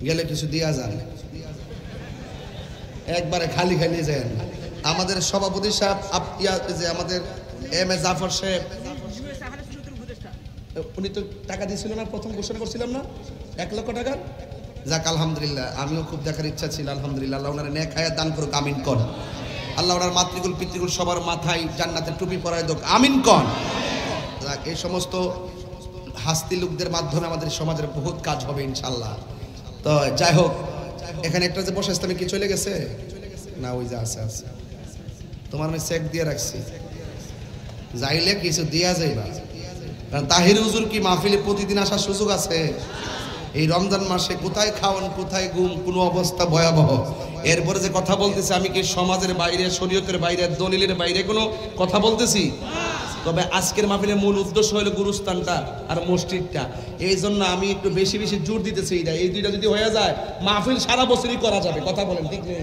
A: গেলে কিছু দিয়া যান, একবারে খালি খালি যান। আমাদের সভাপতি সাহেব যে আমাদের এম.এ. জাফর সাহেব, উনি তো টাকা দিয়েছিল না, প্রথম ঘোষণা করছিলাম না 1 লক্ষ টাকার। যাক আলহামদুলিল্লাহ, আমিও খুব দেখার ইচ্ছা ছিল। আলহামদুলিল্লাহ, আল্লাহ ওনার নেক হায়াত দান করুক, আমিন কর। আল্লাহ ওনার মাতৃকুল পিতৃকুল সবার মাথায় জান্নাতের টুপি পরায় দোক, আমিন কর। যাক, এই সমস্ত হাস্তি লোকদের মাধ্যমে আমাদের সমাজের বহুত কাজ হবে ইনশাল্লাহ। তো যাই হোক, এখানে একটা যে বসে ইসলামী কি চলে গেছে না? ওই যে আছে আছে, তোমার আমি চেক দিয়ে রাখছি, যাইলে কিছু দিয়া যাইবা। কারণ তাহির হুজুর কি মাহফিলে প্রতিদিন আসার সুযোগ আছে? এই রমজান মাসে কোথায় খাওয়ান, কোথায় ঘুম, কোনো অবস্থা ভয়াবহ। এরপরে যে কথা বলতেছি, আমি কি সমাজের বাইরে, শরীয়তের বাইরে, দলিলের বাইরে কোনো কথা বলতেছি? তবে আজকের মাহফিলের মূল উদ্দেশ্য হলো গুরুস্থানটা আর মসজিদটা। এই জন্য আমি একটু বেশি বেশি জোর দিতেছি। এই দুইটা যদি হয়ে যায়, মাহফিল সারা বছরই করা যাবে। কথা বলেন ঠিক নেই?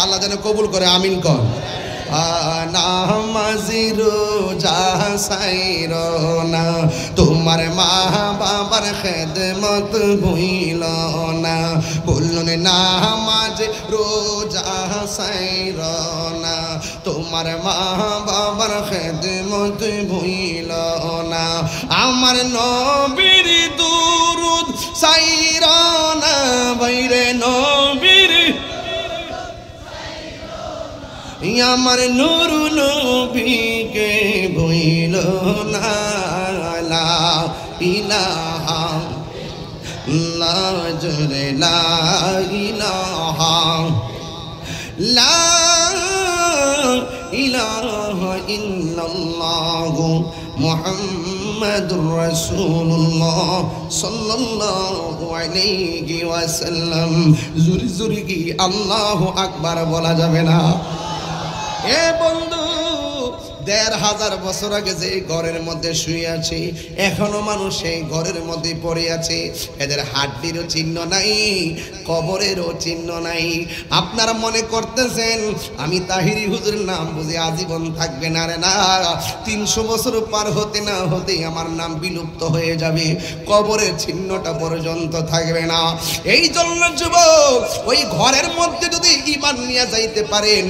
A: আল্লাহ যেন কবুল করে, আমিন কর। নামাজি রোজা সাইর না, তোমার মা বাবার খেদমত ভুইল না। বলুন নামাজ রোজা সাইর না, তোমার মা বাবার খেদমত ভুইল না। আমার নবীর দুরুদ সাইর না, বাইরে নবীর আমার নূর নবীকে ভুইল না লা ইলাহা লা জরে লা ইলাহা লা ইলাহা ইল্লাল্লাহু মুহাম্মাদুর রাসূলুল্লাহ সাল্লাল্লাহু আলাইহি ওয়াসাল্লাম। জোরে জোরে কি আল্লাহু আকবার বলা যাবে না? এ বন্ধু, ১৫০০ বছর আগে যে ঘরের মধ্যে শুয়ে আছে, এখনো মানুষ এই ঘরের মধ্যে পড়ে আছে। এদের হাড্ডিরও চিহ্ন নাই, কবরেরও চিহ্ন নাই। আপনারা মনে করতেছেন আমি তাহিরি হুজুরের নাম বুঝে আজীবন থাকবে না। রে না, ৩০০ বছর পার হতে না হতেই আমার নাম বিলুপ্ত হয়ে যাবে, কবরের চিহ্নটা পর্যন্ত থাকবে না। এই জন্য যুবক, ওই ঘরের মধ্যে যদি ঈমান নিয়ে যাইতে পারেন,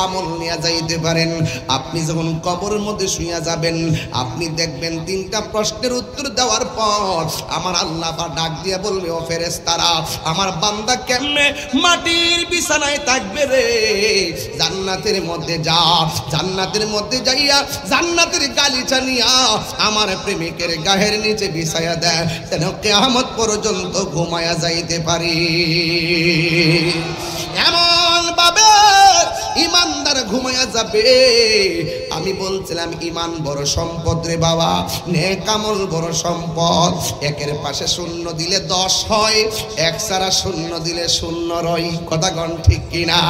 A: আমল নিয়ে যাইতে পারেন, আপনি যখন কবরের মধ্যে শুয়ে যাবেন, আপনি দেখবেন ৩টা প্রশ্নের উত্তর দেওয়ার পর আমার আল্লাহ পাক ডাক দিয়ে বলবে, ও ফেরেশতারা, আমার বান্দা কেমনে মাটির বিছানায় থাকবে রে? জান্নাতের মধ্যে যা, জান্নাতের মধ্যে যাইয়া জান্নাতের গালিচা নিয়া আমার প্রেমিকের গায়ের নিচে বিছায়া দেয়, যেন কিয়ামত পর্যন্ত ঘুমায়া যাইতে পারি। এমন ভাবে ইমানদার ঘুমায়া যাবে। আমি বলছিলাম ঈমান বড় সম্পদ রে বাবা, নেক আমল বড় সম্পদ। একের পাশে শূন্য দিলে 10 হয়, এক ছাড়া শূন্য দিলে শূন্য রয়। কথা কন ঠিক কিনা?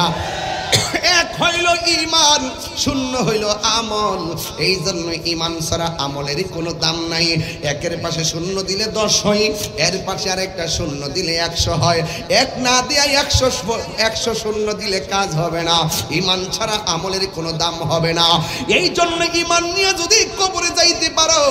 A: এক হইল ঈমান, শূন্য হইল আমল। এই জন্য ঈমান ছাড়া আমলের কোনো দাম নাই। একের পাশে শূন্য দিলে 10 হয়, এর পাশে আরেকটা শূন্য দিলে 100 হয়। এক না দিয়ে 100 শূন্য দিলে কাজ হবে না। ঈমান ছাড়া আমলের কোনো দাম হবে না। এই জন্য ঈমান নিয়ে যদি কবরে যাইতে পারো,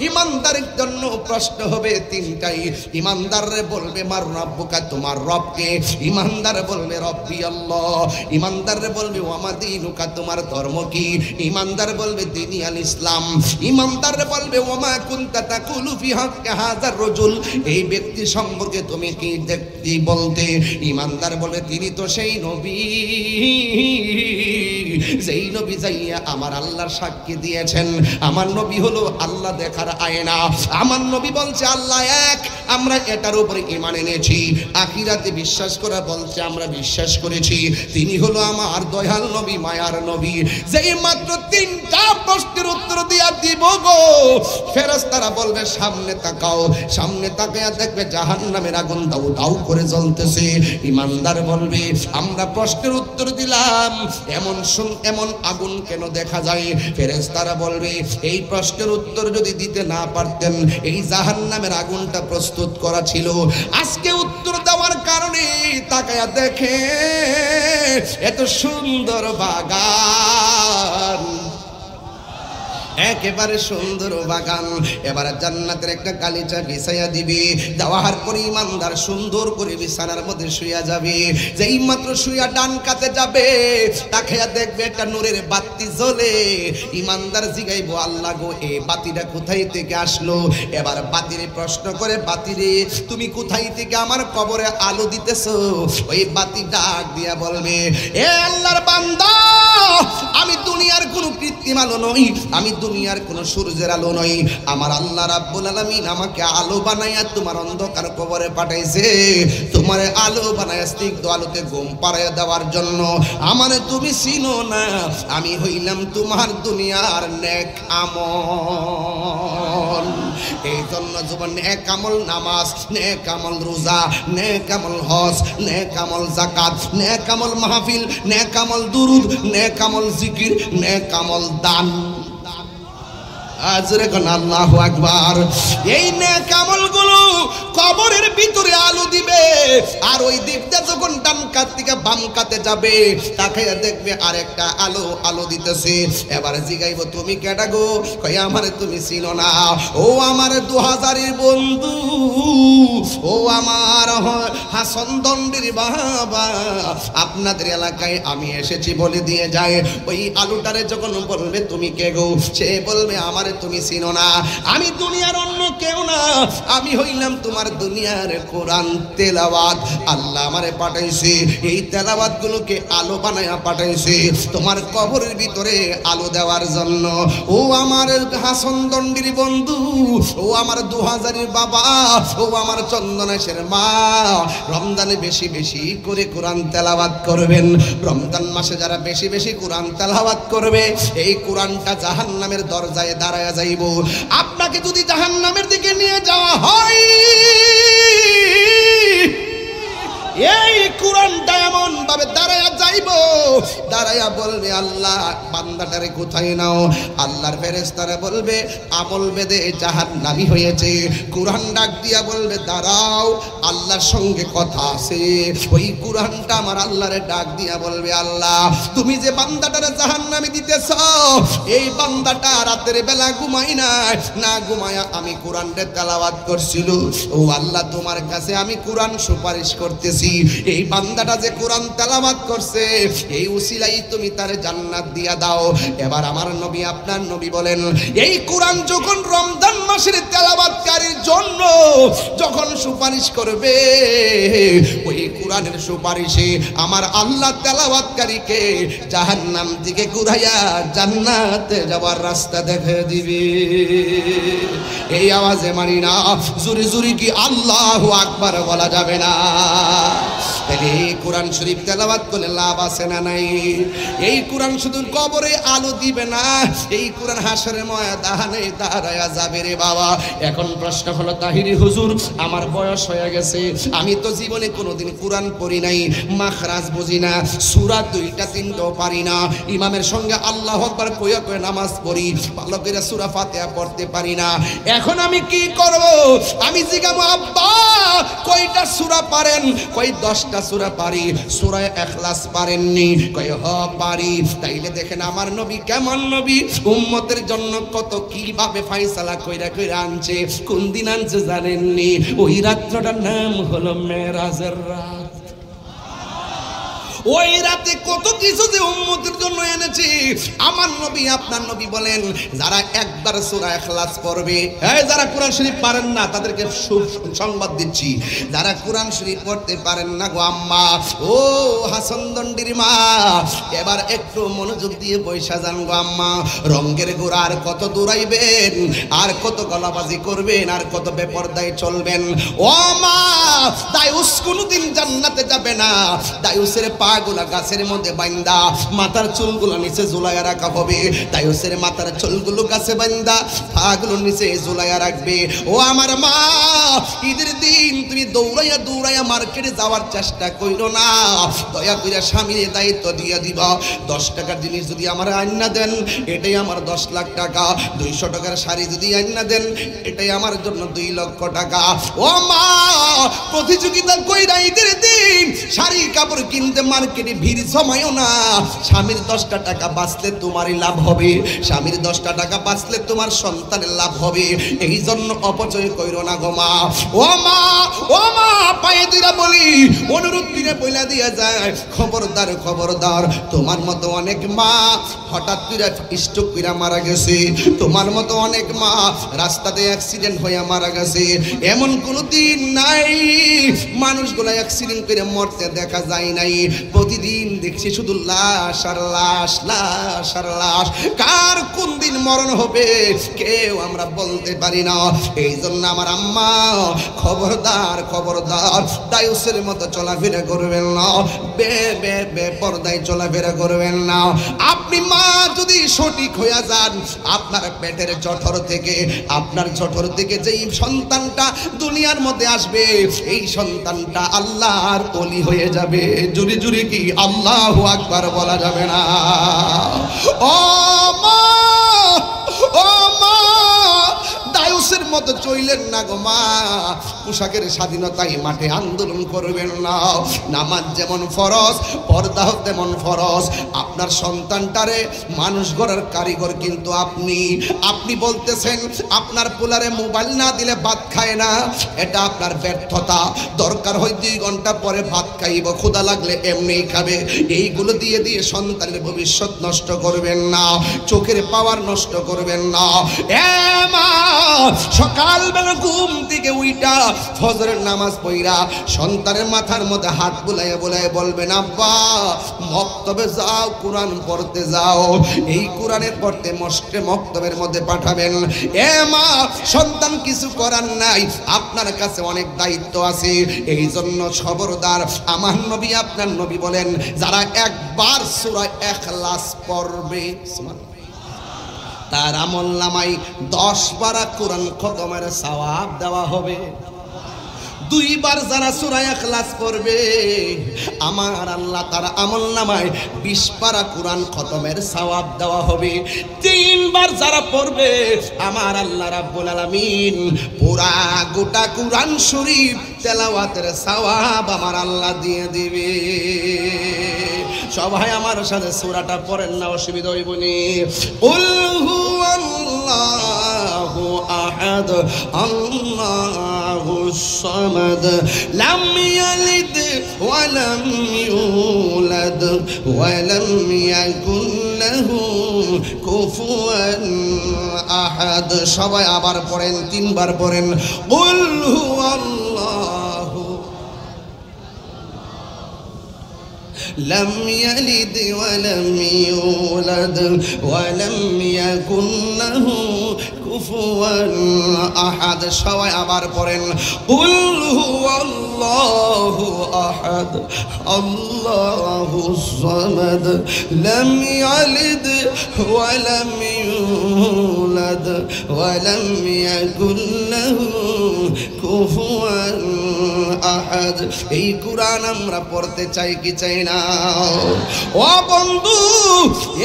A: ঈমানদারের জন্য প্রশ্ন হবে 3টাই। ঈমানদাররে বলবে মার রব্বুকা, তোমার রবকে। ঈমানদার বলবে রব্বি আল্লাহ। ঈমানদাররে বলবে ওয়ামা দীনুকা, তোমার ধর্ম কি? ঈমানদার বলবে দীনি আল ইসলাম। ঈমানদাররে বলবে ওয়ামা কুনতা তাকুলু ফি হাক্কি হাযার রাজুল, এই ব্যক্তি সম্পর্কে তুমি কি দেখতে বলতে? ঈমানদার বলবে তিনি তো সেই নবী, যেই নবী যাইয়া আমার আল্লাহর সাক্ষী দিয়েছেন। আমার নবী হলো আল্লাহ দেখার আয়না। আমার নবী বলছে আল্লাহ এক, আমরা এটার উপরে ঈমান এনেছি। আখিরাতে বিশ্বাস করা বলছে আমরা বিশ্বাস করেছি। তিনি হলো আমার দয়াল নবী, মায়ার নবী। যেই মাত্র 3টা প্রশ্নের উত্তর দিয়া দিব গো, ফেরেশতারা বলবে সামনে তাকাও। সামনে তাকায়া দেখবে জাহান্নামের আগুন দাউ দাউ করে জ্বলতেছে। ঈমানদার বলবে আমরা প্রশ্নের উত্তর দিলাম, এমন আগুন কেন দেখা যায়? ফেরেশতারা বলবে এই প্রশ্নের উত্তর যদি দিতে না পারতেন, এই জাহান্নামের আগুনটা প্রস্তুত করা ছিল। আজকে উত্তর দেওয়ার কারণে তাকায়া দেখে এত সুন্দর বাগান, একেবারে সুন্দর বাগান। এবারে জান্নাতের একটা গালিচা বিছাইয়া দিবে। দেওয়ার পরে ঈমানদার সুন্দর করে বিছানার মধ্যে শুয়া যাবে। যেই মাত্র শুয়া ডান কাতে যাবে, তাকায়া দেখবে একটা নূরের বাতি জ্বলে। ঈমানদার জিগাইবো আল্লাহ গো, এই বাতিটা কোথায় থেকে আসলো? এবার বাতিরে প্রশ্ন করে, বাতিরে তুমি কোথায় থেকে আমার কবরে আলো দিতেছো? ওই বাতি ডাক দিয়া বলবে, এ আল্লাহর বান্দা, আমি দুনিয়ার কোনো কৃত্রিম আলো নই, আমি দুনিয়ার কোন সূর্যের আলো নই। আমার আল্লাহ রাব্বুল আলামিন আমাকে আলো বানাইয়া তোমার অন্ধকার কবরে পাঠাইছে। তোমার আলো বানাইয়া স্নিগ্ধ আলোতে ঘুম পাড়াইয়া দেওয়ার জন্য। আমারে তুমি চিনো না, আমি হইলাম তোমার দুনিয়ার নেক আমল। এই জন্য জীবন নেক আমল, নামাজ, নেক আমল রোজা, নেক আমল হজ, নেক আমল যাকাত, নেক আমল মাহফিল, নেক আমল দুরুদ, নেক আমল জিকির, নেক আমল দান। আজরে কোন আল্লাহু আকবার। এই নেক আমলগুলো কবরের ভিতরে আলো দিবে। আর ওই দিকটা যখন ডান কাত থেকে বাম কাতে যাবে, তাকায়া দেখবে আরেকটা আলো দিতেছে। এবার জিগাইবো তুমি কেডা গো? কই আমারে তুমি চিনো না। ও আমার 2000-এর বন্ধু, ও আমার হাসন দন্ডির বাবা, আপনাদের এলাকায় আমি এসেছি বলে দিয়ে যায়। ওই আলোটারে যখন বলবে তুমি কে গো, সে বলবে আমার আমারে তুমি চিনো না, আমি দুনিয়ার অন্য কেউ না, আমি হইলাম তোমার দুনিয়ার কোরআন তেলাওয়াত। আল্লাহ আমারে পাঠাইছে এই তেলাওয়াত গুলোকে আলো বানায়া পাঠাইছে তোমার কবরের ভিতরে আলো দেওয়ার জন্য। ও আমার হাসন দন্ডির বন্ধু, ও আমার 2000-এর বাবা, ও আমার চন্দনেশের মা, রমজানে বেশি বেশি করে কোরআন তেলাওয়াত করবেন। রমজান মাসে যারা বেশি বেশি কোরআন তেলাওয়াত করবে এই কোরআনটা জাহান্নামের দরজায় দাঁড়ায়া যাইব। আপনাকে যদি জাহান্নামের দিকে নিয়ে যাওয়া হয় এই কোরআনটা এমন ভাবে দাঁড়ায়া যাইব, দাঁড়ায়া বলবে আল্লাহ বান্দাটারে কোথায় নাও। আল্লাহর ফেরেশতারা বলবে আমল বেদে জাহান্নামী হয়েছে। কোরআন ডাক দিয়া বলবে দাঁড়াও, আল্লাহর সঙ্গে কথা আছে। ওই কোরআনটা আমার আল্লাহরে ডাক দিয়া বলবে আল্লাহ তুমি যে বান্দাটারে জাহান্নামী দিতেছ এই বান্দাটা রাতের বেলা ঘুমাই না ঘুমায়া আমি কোরআনটা তেলাওয়াত করছিল। ও আল্লাহ তোমার কাছে আমি কোরআন সুপারিশ করতেছি এই বান্দাটা যে কোরআন তেলাওয়াত করছে এই উসিলাই তুমি তার জান্নাত দিয়া দাও। এবার আমার নবী আপনার নবী বলেন এই কোরআন যখন রমজান মাসের তেলাওয়াতকারীর জন্য যখন সুপারিশ করবে ওই কোরআনের সুপারিশে আমার আল্লাহ তেলাওয়াতকারীকে জাহান্নাম থেকে ঘুরাইয়া জান্নাতে যাওয়ার রাস্তা দেখিয়ে দিবে। এই আওয়াজে মানি না, জোরে জোরে কি আল্লাহু আকবার বলা যাবে না? তাহলে এই কোরআন শরীফ তেলাওয়াত করলে লাভ আছে না নাই? এই কোরআন শুধু কবরে আলো দিবে না, এই কোরআন হাসরের ময়দানে দাঁড়ায়া যাবে রে বাবা। এখন প্রশ্ন হলো তাহিরি হুজুর আমার বয়স হয়ে গেছে, আমি তো জীবনে কোনোদিন কোরআন পড়ি নাই, মাখরাজ বুঝি না, সূরা 2টা 3টাও পারি না, ইমামের সঙ্গে আল্লাহু আকবার কইয়া কইয়া নামাজ পড়ি, ভালো করে সূরা ফাতিহা পড়তে পারি না, এখন আমি কি করব? আমি জিজ্ঞাসা আব্বা কয়টা সূরা পারেন? কই 10টা সূরা পারি। সূরা ইখলাস পারেননি? কই হ পারি। তাইলে দেখেন আমার নবী কেমন নবী, উম্মতের জন্য কত কিভাবে ফয়সালা কইরা কইরা আনছে। কোন দিন আনছে জানেননি? ওই রাতটার নাম হলো মেরাজের রাত। ওই রাতে কত কিছু যে উম্মতের জন্য এনেছি আমার নবী আপনার নবী বলেন যারা একবার সূরা ইখলাস পড়বে, এই যারা কোরআন শরীফ পারেন না তাদেরকে সংবাদ দিচ্ছি, যারা কোরআন শরীফ পড়তে পারেন না গো আম্মা, ও হাসান দন্ডির মা এবার একটু মনোযোগ দিয়ে বৈশা যান গো আম্মা। রঙের গোড়া আর কত দৌড়াইবেন, আর কত গলাবাজি করবেন, আর কত বেপরদায় চলবেন? ও মা দায়ুস কোনদিন জান্নাতে যাবে না। দায়ুসের পাগুলা গাছের মধ্যে বাইন্দা মাথার চুলগুলো নিচে ঝুলাইয়া রাখা হবে। দায়ুসের মাথার চুলগুলো গাছে বাইন্দা পাগুলো নিচে ঝুলাইয়া রাখবে। ও আমার মা ঈদের দিন তুমি দৌড়াইয়া দৌড়াইয়া মার্কেটে যাওয়ার চেষ্টা কইরো না, দয়া কইরা স্বামীর দায়িত্ব দিয়ে দিবা। 10 টাকার জিনিস যদি আমার আইনা দেন এটাই আমার 10 লাখ টাকা, 200 টাকার শাড়ি যদি আইনা দেন এটাই আমার জন্য 2 লক্ষ টাকা। ও মা প্রতিযোগিতা কইরা ঈদের দিন শাড়ি কাপড় কিনতে মার্কেটে ভিড় জমায়ও না। স্বামীর 10টা টাকা বাঁচলে তোমারই লাভ হবে, স্বামীর 10টা টাকা বাঁচলে তোমার সন্তানের লাভ হবে। এই জন্য অপচয় কইরো না গো মা। ও মা ও মা পায়ে দিরা বলি অনুরোধ দিনে বইলা দিয়া যায় খবরদার খবরদার, তোমার মতো অনেক মা হঠাৎ করে স্ট্রোক করে মারা গেছে, তোমার মতো অনেক মা রাস্তাতে অ্যাক্সিডেন্ট হয়ে মারা গেছে। এমন কোনো দিন নাই মানুষগুলো অ্যাক্সিডেন্ট করে মরতে দেখা যায় নাই। প্রতিদিন দেখছি শুধু লাশ আর লাশ, লাশ আর লাশ। কার কোন দিন মরণ হবে কেউ আমরা বলতে পারি না। এই জন্য আমার আম্মা খবরদার খবরদার দায়ুসের মতো চলাফেরা করবেন না, বেপরদায় চলাফেরা করবেন না। আপনি মা যদি সঠিক হয়ে যান আপনার পেটের জঠর থেকে, আপনার জঠর থেকে যেই সন্তানটা দুনিয়ার মধ্যে আসবে এই সন্তানটা আল্লাহর ওলি হয়ে যাবে। জুরি জুরি কি আল্লাহু আকবার বলা যাবে না? ও মা ও মা দায়ুসের মতো চইলেন না গো মা, পোশাকের স্বাধীনতায় মাঠে আন্দোলন করবেন না। নামাজ যেমন ফরজ, পর্দাও তেমন ফরজ। আপনার সন্তানটারে মানুষ গড়ার কারিগর কিন্তু আপনি বলতেছেন আপনার পোলারে মোবাইল না দিলে ভাত খায় না, এটা আপনার ব্যর্থতা। দরকার হয় 2 ঘন্টা পরে ভাত খাইব, ক্ষুধা লাগলে এমনিই খাবে। এইগুলো দিয়ে দিয়ে সন্তানের ভবিষ্যৎ নষ্ট করবেন না, চোখের পাওয়ার নষ্ট করবেন না। এ মা, সকালবেলা ঘুম থেকে উইটা ফজরের নামাজ পড়া সন্তানের মাথার মধ্যে হাত বুলাইয়া বুলাইয়া বলবেন, আব্বা মক্তবে যাও, কোরআন পড়তে যাও। এই কোরআনের পড়তে মক্তবের মধ্যে পাঠাবেন। এ মা, সন্তান কিছু করার নাই, আপনার কাছে অনেক দায়িত্ব আছে। এই জন্য খবরদার, আমার নবী আপনার নবী বলেন, যারা একবার সূরা ইখলাস পড়বে তার আমলনামায় 10 পারা কোরআন খতমের সওয়াব দেওয়া হবে। 2 বার যারা সূরা ইখলাস পড়বে আমার আল্লাহ তার আমলনামায় 20 পারা কোরআন খতমের সওয়াব দেওয়া হবে। 3 বার যারা পড়বে আমার আল্লাহ রাব্বুল আলামিন পুরা গোটা কোরআন শরীফ তেলাওয়াতের সওয়াব আমার আল্লাহ দিয়ে দিবে। সবাই আমার সাথে সূরাটা পড়েন না, অসুবিধা হইব নি। কুল হুয়াল্লাহু আহাদ আল্লাহুস সামাদ লাম ইয়ালিদ ওয়া লাম ইউলাদ ওয়া লাম ইয়াকুল লাহু কুফুয়ান আহাদ। সবাই আবার পড়েন, 3 বার পড়েন। কুল হুয়াল্লাহু لم يلد ولم يولد ولم يكن له كفوا أحد। সবাই আবার পড়েন, قل هو الله أحد الله الصمد لم يلد ولم يولد ولم يكن له كفوا أحد। এই কোরআন আমরা পড়তে চাই কি চাই না? ও বন্ধু,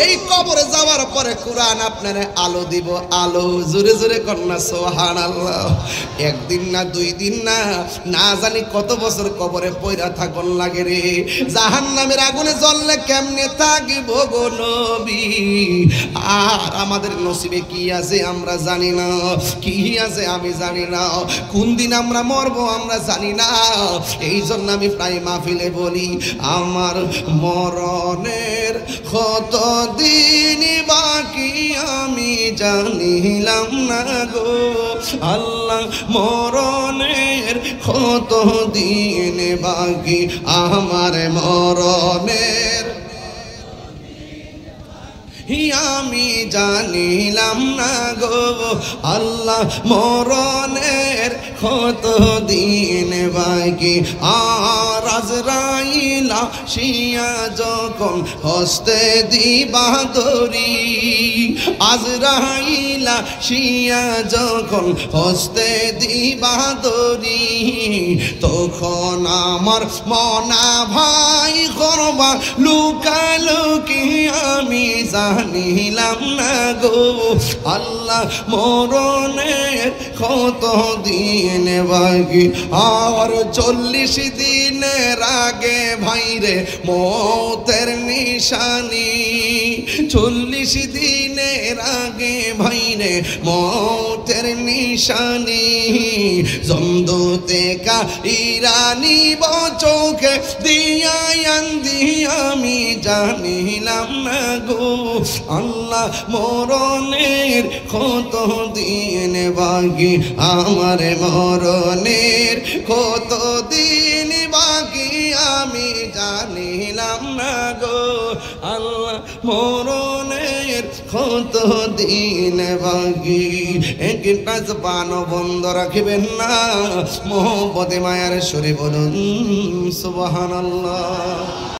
A: এই কবরে যাওয়ার পরে কোরআন আপনারে আলো দিব, আলো। জোরে জোরে কন্যা সুবহানাল্লাহ। 1 দিন না 2 দিন না, না জানি কত বছর কবরে পয়রা থাকুন লাগে রে। জাহান্নামের আগুনে জ্বললে কেমনে থাকিব গো নবী? আর আমাদের নসিবে কি আছে আমরা জানি না, কি আছে আমি জানি না, কোন দিন আমরা মরবো আমরা জানি না। এই জন্য আমি প্রায় মাহফিলে বলি, আমার মরণের কত দিন বাকি আমি জানিলাম না গো আল্লাহ, মরণের কত দিন বাকি আমার মরণের আমি জানিলাম না গো আল্লাহ, মরণের কত দিন বাকি। আর আজরাইল আসিয়া যখন হস্তে দিবা দড়ি, আজরাইল আসিয়া যখন হস্তে দিবা দড়ি, তখন আমার মনা ভাই করবা লুকালুকি আমি জানিলাম না গো আল্লাহ, মরণের কত দিন বাকি। আর 40 দিনের আগে ভাইরে মৌতের নিশানি, 40 দিনের আগে ভাইরে মৌতের নিশানি। জমদূতে কাইরানি চোখে দিয়া আন্দি আমি জানিলাম না গো আল্লাহ, মরণের কত দিন বাকি আমার মরণের কত দিন বাকি আমি জানিলাম না গো আল্লাহ, মরণের কত দিন বাকি। একটা জবান বন্ধ রাখবেন না, মোহব্বতে মায়ার সুরে বলুন সুবহানাল্লাহ।